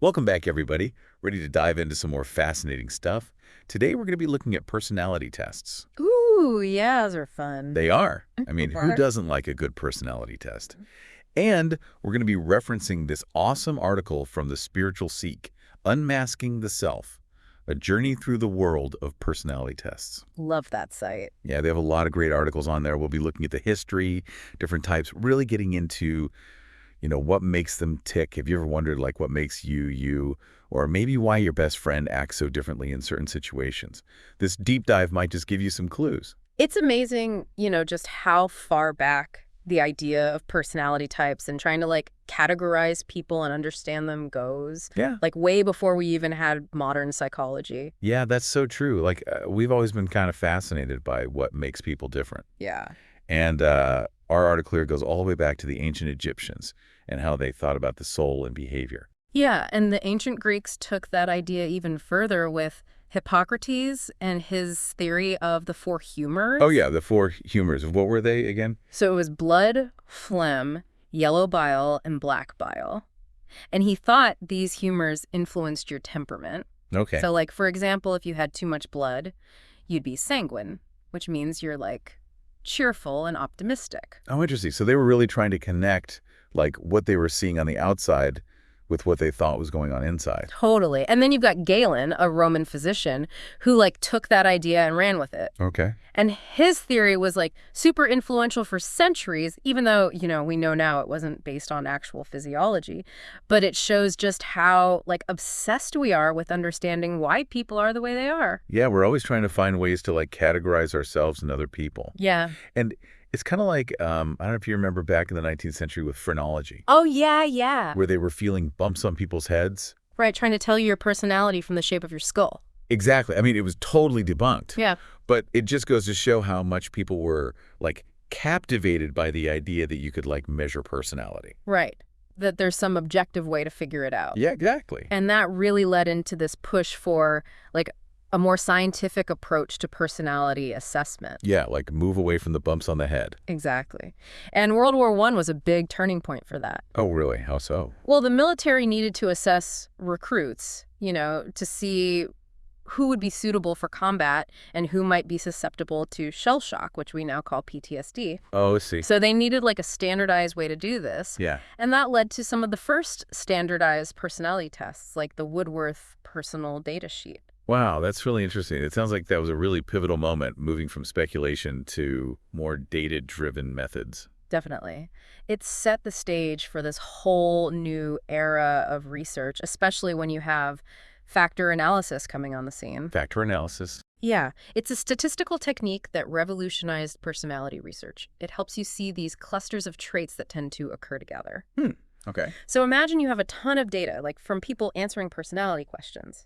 Welcome back, everybody. Ready to dive into some more fascinating stuff? Today, we're going to be looking at personality tests. Ooh, yeah, those are fun. They are. I mean, who Sure. doesn't like a good personality test? And we're going to be referencing this awesome article from the Spiritual Seek, Unmasking the Self, a journey through the world of personality tests. Love that site. Yeah, they have a lot of great articles on there. We'll be looking at the history, different types, really getting into what makes them tick. Have you ever wondered, like, what makes you, you, or maybe why your best friend acts so differently in certain situations? This deep dive might just give you some clues. It's amazing, just how far back the idea of personality types and trying to categorize people and understand them goes. Yeah. Like way before we even had modern psychology. Yeah, that's so true. We've always been kind of fascinated by what makes people different. Yeah. And our article here goes all the way back to the ancient Egyptians and how they thought about the soul and behavior. Yeah, and the ancient Greeks took that idea even further with Hippocrates and his theory of the four humors. Oh, yeah, the four humors. What were they again? So it was blood, phlegm, yellow bile, and black bile. And he thought these humors influenced your temperament. Okay. So, for example, if you had too much blood, you'd be sanguine, which means you're, cheerful and optimistic. Oh, interesting. So they were really trying to connect, what they were seeing on the outside with what they thought was going on inside. Totally. And then you've got Galen, a Roman physician, who, took that idea and ran with it. Okay. And his theory was, super influential for centuries, even though, we know now it wasn't based on actual physiology. But it shows just how, obsessed we are with understanding why people are the way they are. Yeah, we're always trying to find ways to, categorize ourselves and other people. Yeah. And it's kind of like, I don't know if you remember back in the 19th century with phrenology. Oh, yeah. Where they were feeling bumps on people's heads. Right, trying to tell you your personality from the shape of your skull. Exactly. I mean, it was totally debunked. Yeah. But it just goes to show how much people were, captivated by the idea that you could, measure personality. Right. That there's some objective way to figure it out. Yeah, exactly. And that really led into this push for, a more scientific approach to personality assessment. Yeah, move away from the bumps on the head. Exactly. And World War I was a big turning point for that. Oh, really? How so? Well, the military needed to assess recruits, to see who would be suitable for combat and who might be susceptible to shell shock, which we now call PTSD. Oh, I see. So they needed a standardized way to do this. Yeah. And that led to some of the first standardized personality tests, like the Woodworth Personal Data Sheet. Wow, that's really interesting. It sounds like that was a really pivotal moment, moving from speculation to more data-driven methods. Definitely. It set the stage for this whole new era of research, especially when you have factor analysis coming on the scene. Factor analysis. Yeah, it's a statistical technique that revolutionized personality research. It helps you see these clusters of traits that tend to occur together. Okay. So imagine you have a ton of data, from people answering personality questions.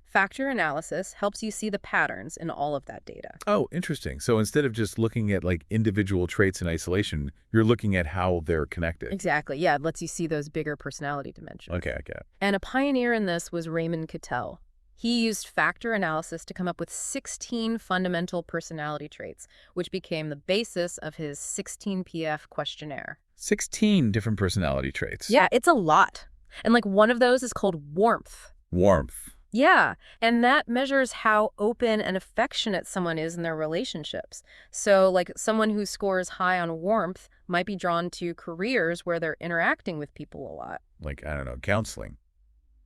Factor analysis helps you see the patterns in all of that data. Oh, interesting. So instead of just looking at individual traits in isolation, you're looking at how they're connected. Exactly. Yeah, it lets you see those bigger personality dimensions. Okay, I get it. And a pioneer in this was Raymond Cattell. He used factor analysis to come up with 16 fundamental personality traits, which became the basis of his 16PF questionnaire. 16 different personality traits. Yeah, it's a lot. And one of those is called warmth. Warmth. Yeah, and that measures how open and affectionate someone is in their relationships. So, someone who scores high on warmth might be drawn to careers where they're interacting with people a lot. I don't know, counseling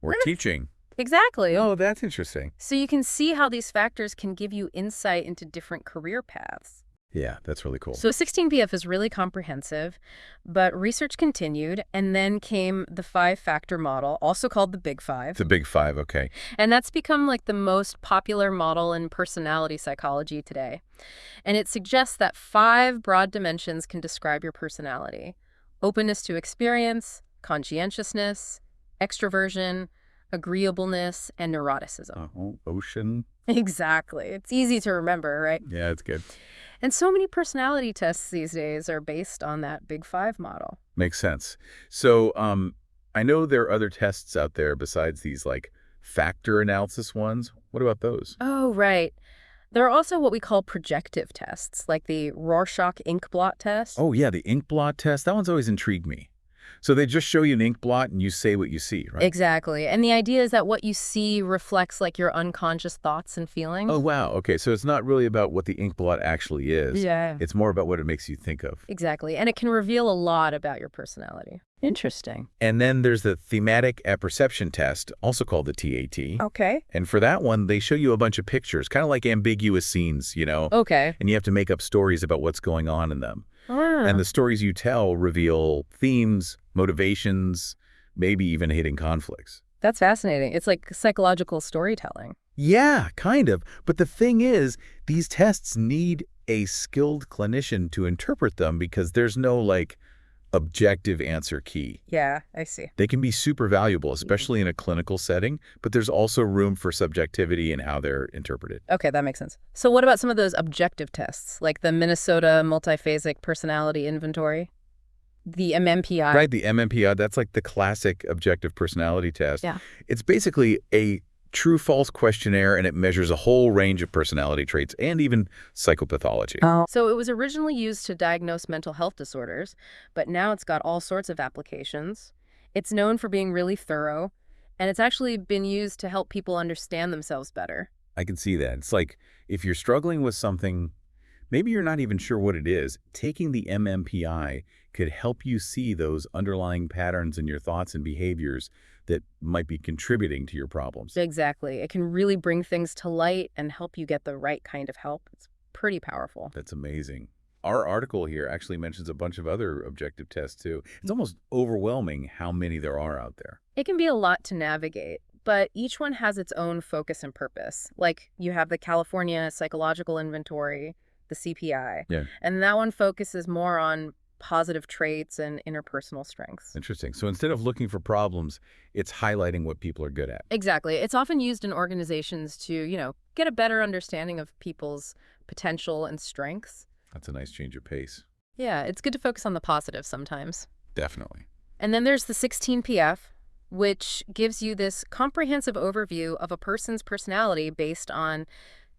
or teaching. Exactly. Oh, that's interesting. So you can see how these factors can give you insight into different career paths. Yeah, that's really cool. So 16PF is really comprehensive, but research continued, and then came the five-factor model, also called the Big Five. The Big Five, okay. And that's become the most popular model in personality psychology today. And it suggests that 5 broad dimensions can describe your personality: openness to experience, conscientiousness, extroversion, agreeableness, and neuroticism. Ocean. Exactly. It's easy to remember, right? Yeah, it's good. And so many personality tests these days are based on that Big Five model. Makes sense. So I know there are other tests out there besides these factor analysis ones. What about those? Oh, right. There are also what we call projective tests, like the Rorschach ink blot test. Oh, yeah, the ink blot test. That one's always intrigued me. So they just show you an ink blot and you say what you see, right? Exactly. And the idea is that what you see reflects like your unconscious thoughts and Oh, feelings. wow. Okay, so it's not really about what the ink blot actually is. Yeah. It's more about what it makes you think of. Exactly. And it can reveal a lot about your personality. Interesting. And then there's the thematic apperception test, also called the TAT. Okay. And for that one, they show you a bunch of pictures, kind of like ambiguous scenes, Okay. and you have to make up stories about what's going on in them. Ah. And the stories you tell reveal themes, motivations, maybe even hidden conflicts. That's fascinating. It's like psychological storytelling. Yeah, kind of. But the thing is, these tests need a skilled clinician to interpret them because there's no, objective answer key. Yeah, I see. They can be super valuable, especially in a clinical setting, but there's also room for subjectivity in how they're interpreted. Okay, that makes sense. So what about some of those objective tests, like the Minnesota Multiphasic Personality Inventory? The MMPI? Right, the MMPI, that's like the classic objective personality test. Yeah. It's basically a true-false questionnaire, and it measures a whole range of personality traits and even psychopathology. Oh. So it was originally used to diagnose mental health disorders, but now it's got all sorts of applications. It's known for being really thorough, and it's actually been used to help people understand themselves better. I can see that. It's like if you're struggling with something, maybe you're not even sure what it is, taking the MMPI could help you see those underlying patterns in your thoughts and behaviors that might be contributing to your problems. Exactly. It can really bring things to light and help you get the right kind of help. It's pretty powerful. That's amazing. Our article here actually mentions a bunch of other objective tests, too. It's almost overwhelming how many there are out there. It can be a lot to navigate, but each one has its own focus and purpose. Like you have the California Psychological Inventory, the CPI, Yeah. and that one focuses more on positive traits and interpersonal strengths. Interesting. So instead of looking for problems, it's highlighting what people are good at. Exactly. It's often used in organizations to, get a better understanding of people's potential and strengths. That's a nice change of pace. Yeah, it's good to focus on the positive sometimes. Definitely. And then there's the 16PF, which gives you this comprehensive overview of a person's personality based on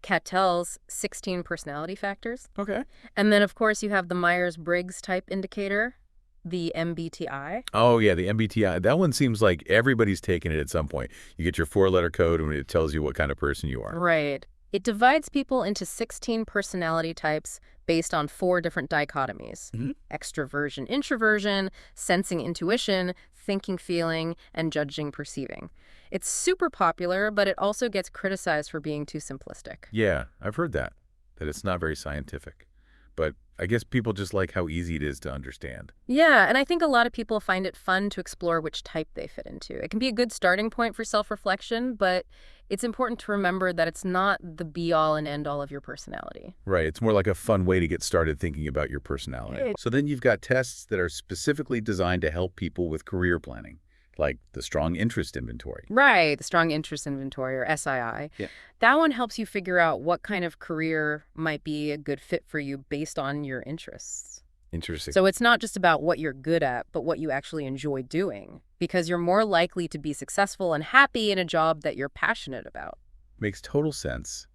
Cattell's 16 personality factors. Okay. And then, of course, you have the Myers-Briggs type indicator, the MBTI. Oh, yeah, the MBTI. That one seems like everybody's taken it at some point. You get your four-letter code and it tells you what kind of person you are. Right. It divides people into 16 personality types based on 4 different dichotomies. Extroversion, introversion, sensing, intuition, thinking, feeling, and judging, perceiving. It's super popular, but it also gets criticized for being too simplistic. Yeah, I've heard that it's not very scientific. But I guess people just like how easy it is to understand. Yeah, and I think a lot of people find it fun to explore which type they fit into. It can be a good starting point for self-reflection, but it's important to remember that it's not the be-all and end-all of your personality. Right, it's more like a fun way to get started thinking about your personality. So then you've got tests that are specifically designed to help people with career planning, like the Strong Interest Inventory. Right, the Strong Interest Inventory, or SII. Yeah. That one helps you figure out what kind of career might be a good fit for you based on your interests. Interesting. So it's not just about what you're good at, but what you actually enjoy doing, because you're more likely to be successful and happy in a job that you're passionate about. Makes total sense.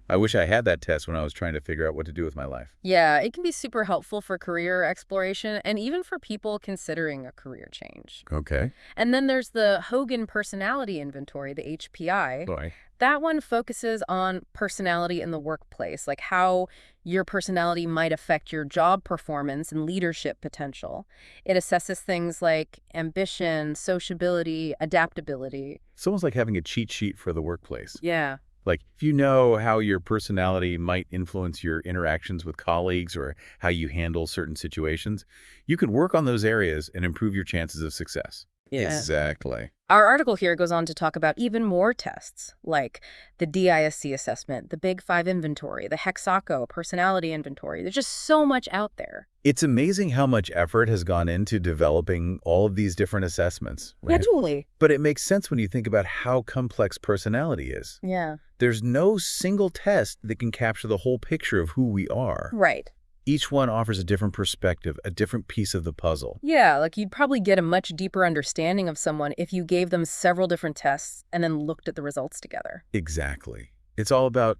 I wish I had that test when I was trying to figure out what to do with my life. Yeah, it can be super helpful for career exploration and even for people considering a career change. Okay. And then there's the Hogan Personality Inventory, the HPI. Boy. That one focuses on personality in the workplace, like how your personality might affect your job performance and leadership potential. It assesses things like ambition, sociability, adaptability. It's almost like having a cheat sheet for the workplace. Yeah. Like, if you know how your personality might influence your interactions with colleagues or how you handle certain situations, you can work on those areas and improve your chances of success. Yeah. Exactly. Our article here goes on to talk about even more tests, like the DISC assessment, the Big 5 inventory, the Hexaco personality inventory. There's just so much out there. It's amazing how much effort has gone into developing all of these different assessments. Right? Totally. But it makes sense when you think about how complex personality is. Yeah. There's no single test that can capture the whole picture of who we are. Right. Each one offers a different perspective, a different piece of the puzzle. Yeah, like you'd probably get a much deeper understanding of someone if you gave them several different tests and then looked at the results together. Exactly. It's all about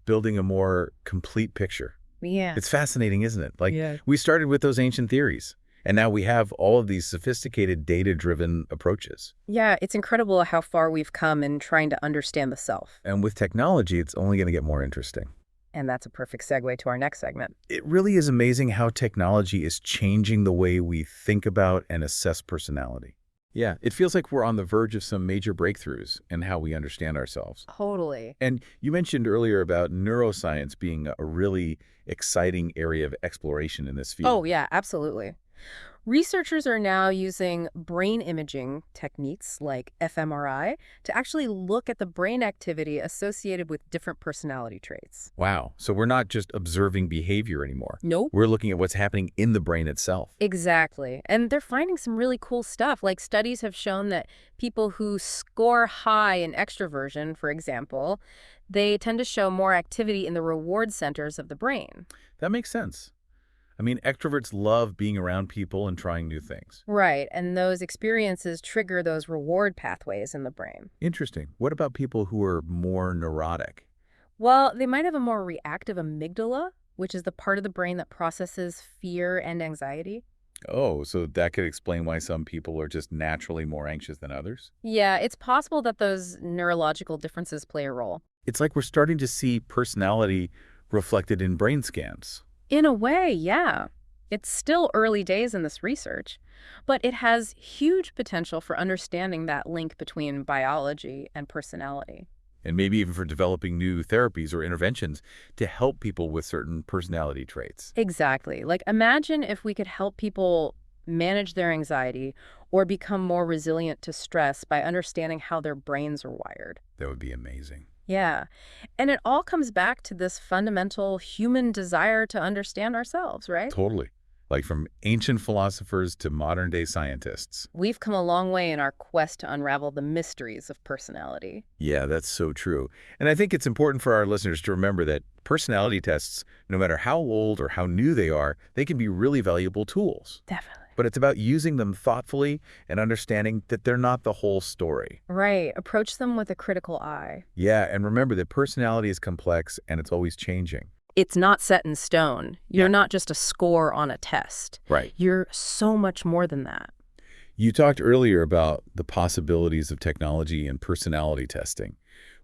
building a more complete picture. Yeah. It's fascinating, isn't it? Yeah. We started with those ancient theories, And now we have all of these sophisticated data-driven approaches. Yeah, it's incredible how far we've come in trying to understand the self. And with technology, it's only going to get more interesting. And that's a perfect segue to our next segment. It really is amazing how technology is changing the way we think about and assess personality. Yeah, it feels like we're on the verge of some major breakthroughs in how we understand ourselves. Totally. And you mentioned earlier about neuroscience being a really exciting area of exploration in this field. Oh, yeah, absolutely. Researchers are now using brain imaging techniques like fMRI to actually look at the brain activity associated with different personality traits. Wow. So we're not just observing behavior anymore. Nope. We're looking at what's happening in the brain itself. Exactly. And they're finding some really cool stuff. Like studies have shown that people who score high in extroversion, for example, they tend to show more activity in the reward centers of the brain. That makes sense. I mean, extroverts love being around people and trying new things. Right. And those experiences trigger those reward pathways in the brain. Interesting. What about people who are more neurotic? Well, they might have a more reactive amygdala, which is the part of the brain that processes fear and anxiety. Oh, so that could explain why some people are just naturally more anxious than others? Yeah, it's possible that those neurological differences play a role. It's like we're starting to see personality reflected in brain scans. In a way, yeah. It's still early days in this research, but it has huge potential for understanding that link between biology and personality. And maybe even for developing new therapies or interventions to help people with certain personality traits. Exactly. Like, imagine if we could help people manage their anxiety or become more resilient to stress by understanding how their brains are wired. That would be amazing. Yeah. And it all comes back to this fundamental human desire to understand ourselves, right? Totally. Like from ancient philosophers to modern-day scientists. We've come a long way in our quest to unravel the mysteries of personality. Yeah, that's so true. And I think it's important for our listeners to remember that personality tests, no matter how old or how new they are, they can be really valuable tools. Definitely. But it's about using them thoughtfully and understanding that they're not the whole story. Right. Approach them with a critical eye. Yeah, and remember that personality is complex and it's always changing. It's not set in stone. You're not just a score on a test. Right. You're so much more than that. You talked earlier about the possibilities of technology and personality testing.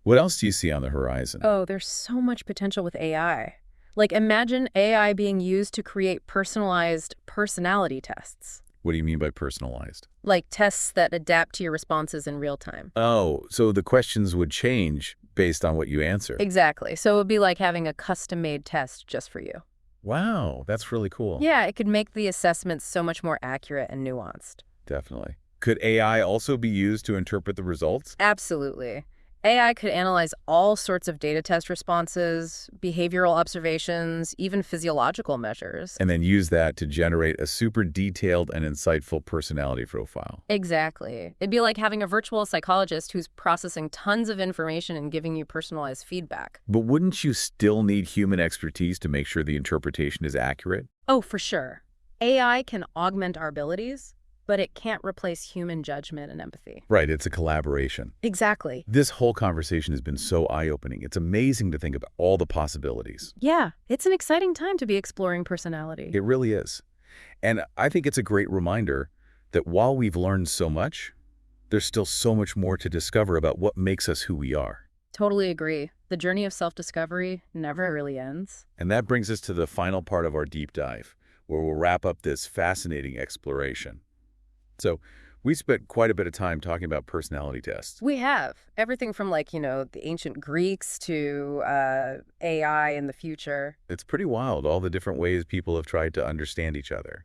What else do you see on the horizon? Oh, there's so much potential with AI. Like, imagine AI being used to create personalized personality tests. What do you mean by personalized? Like tests that adapt to your responses in real time. Oh, so the questions would change based on what you answer. Exactly. So it would be like having a custom-made test just for you. Wow, that's really cool. Yeah, it could make the assessments so much more accurate and nuanced. Definitely. Could AI also be used to interpret the results? Absolutely. AI could analyze all sorts of data test responses, behavioral observations, even physiological measures. And then use that to generate a super detailed and insightful personality profile. Exactly. It'd be like having a virtual psychologist who's processing tons of information and giving you personalized feedback. But wouldn't you still need human expertise to make sure the interpretation is accurate? Oh, for sure. AI can augment our abilities, but it can't replace human judgment and empathy. Right, it's a collaboration. Exactly. This whole conversation has been so eye-opening. It's amazing to think about all the possibilities. Yeah, it's an exciting time to be exploring personality. It really is. And I think it's a great reminder that while we've learned so much, there's still so much more to discover about what makes us who we are. Totally agree. The journey of self-discovery never really ends. And that brings us to the final part of our deep dive, where we'll wrap up this fascinating exploration. So we spent quite a bit of time talking about personality tests. We have. Everything from the ancient Greeks to AI in the future. It's pretty wild, all the different ways people have tried to understand each other.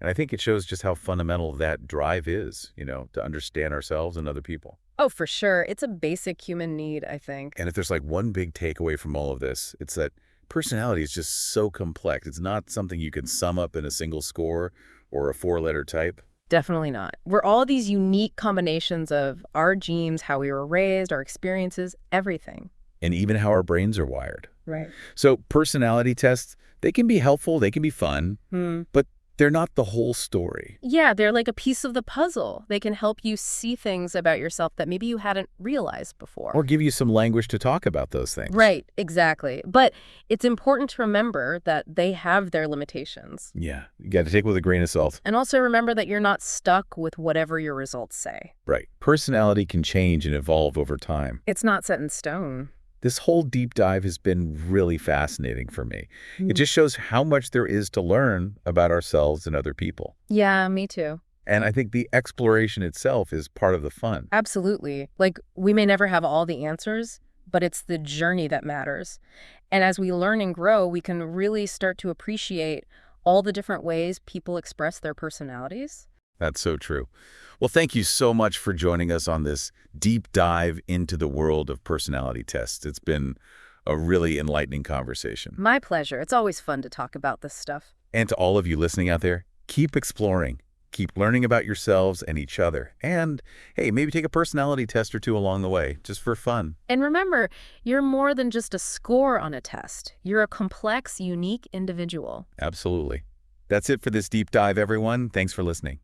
And I think it shows just how fundamental that drive is, to understand ourselves and other people. Oh, for sure. It's a basic human need, I think. And if there's like one big takeaway from all of this, it's that personality is just so complex. It's not something you can sum up in a single score or a four-letter type. Definitely not. We're all these unique combinations of our genes, how we were raised, our experiences, everything. And even how our brains are wired. Right. So personality tests, they can be helpful, they can be fun, but They're not the whole story. Yeah, they're like a piece of the puzzle. They can help you see things about yourself that maybe you hadn't realized Or before. give you some language to talk about those things. Right, exactly. But it's important to remember that they have their limitations. Yeah, you got to take it with a grain of salt. And also remember that you're not stuck with whatever your results say. Right. Personality can change and evolve over time. It's not set in stone. This whole deep dive has been really fascinating for me. It just shows how much there is to learn about ourselves and other people. Yeah, me too. And I think the exploration itself is part of the fun. Absolutely. Like, we may never have all the answers, but it's the journey that matters. And as we learn and grow, we can really start to appreciate all the different ways people express their personalities. That's so true. Well, thank you so much for joining us on this deep dive into the world of personality tests. It's been a really enlightening conversation. My pleasure. It's always fun to talk about this stuff. And to all of you listening out there, keep exploring. Keep learning about yourselves and each other. And, hey, maybe take a personality test or two along the way, just for fun. And remember, you're more than just a score on a test. You're a complex, unique individual. Absolutely. That's it for this deep dive, everyone. Thanks for listening.